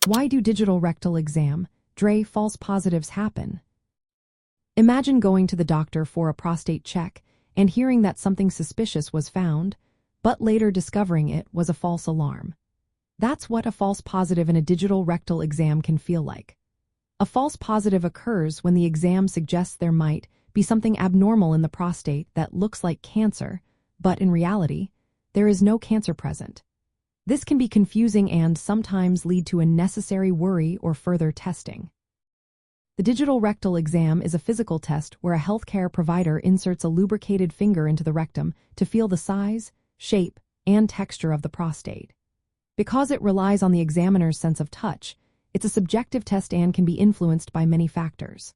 Why do digital rectal exam, DRE, false positives happen? Imagine going to the doctor for a prostate check and hearing that something suspicious was found, but later discovering it was a false alarm. That's what a false positive in a digital rectal exam can feel like. A false positive occurs when the exam suggests there might be something abnormal in the prostate that looks like cancer, but in reality, there is no cancer present. This can be confusing and sometimes lead to unnecessary worry or further testing. The digital rectal exam is a physical test where a healthcare provider inserts a lubricated finger into the rectum to feel the size, shape, and texture of the prostate. Because it relies on the examiner's sense of touch, it's a subjective test and can be influenced by many factors.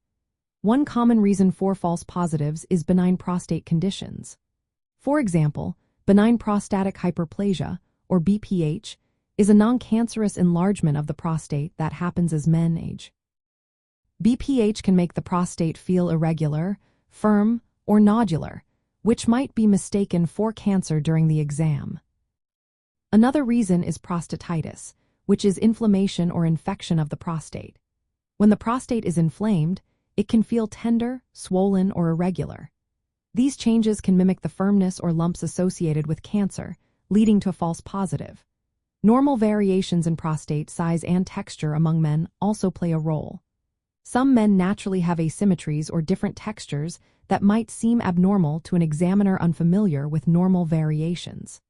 One common reason for false positives is benign prostate conditions. For example, benign prostatic hyperplasia, or BPH, is a non-cancerous enlargement of the prostate that happens as men age. BPH can make the prostate feel irregular, firm, or nodular, which might be mistaken for cancer during the exam. Another reason is prostatitis, which is inflammation or infection of the prostate. When the prostate is inflamed, it can feel tender, swollen, or irregular. These changes can mimic the firmness or lumps associated with cancer, leading to a false positive. Normal variations in prostate size and texture among men also play a role. Some men naturally have asymmetries or different textures that might seem abnormal to an examiner unfamiliar with normal variations.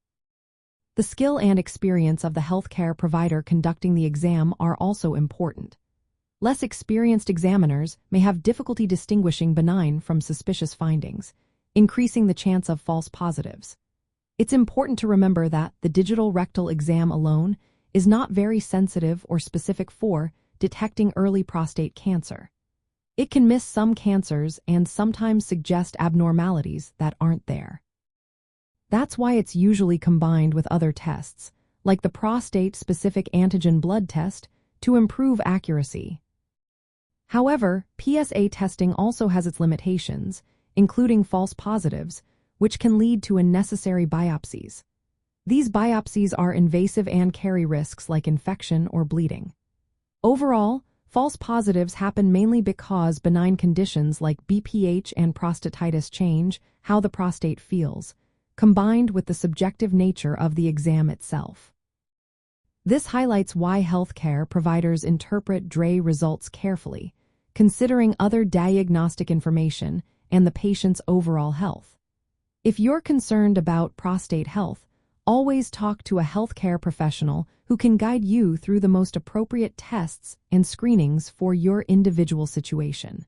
The skill and experience of the healthcare provider conducting the exam are also important. Less experienced examiners may have difficulty distinguishing benign from suspicious findings, increasing the chance of false positives. It's important to remember that the digital rectal exam alone is not very sensitive or specific for detecting early prostate cancer. It can miss some cancers and sometimes suggest abnormalities that aren't there. That's why it's usually combined with other tests, like the prostate-specific antigen blood test, to improve accuracy. However, PSA testing also has its limitations, including false positives, which can lead to unnecessary biopsies. These biopsies are invasive and carry risks like infection or bleeding. Overall, false positives happen mainly because benign conditions like BPH and prostatitis change how the prostate feels, combined with the subjective nature of the exam itself. This highlights why healthcare providers interpret DRE results carefully, considering other diagnostic information and the patient's overall health. If you're concerned about prostate health, always talk to a healthcare professional who can guide you through the most appropriate tests and screenings for your individual situation.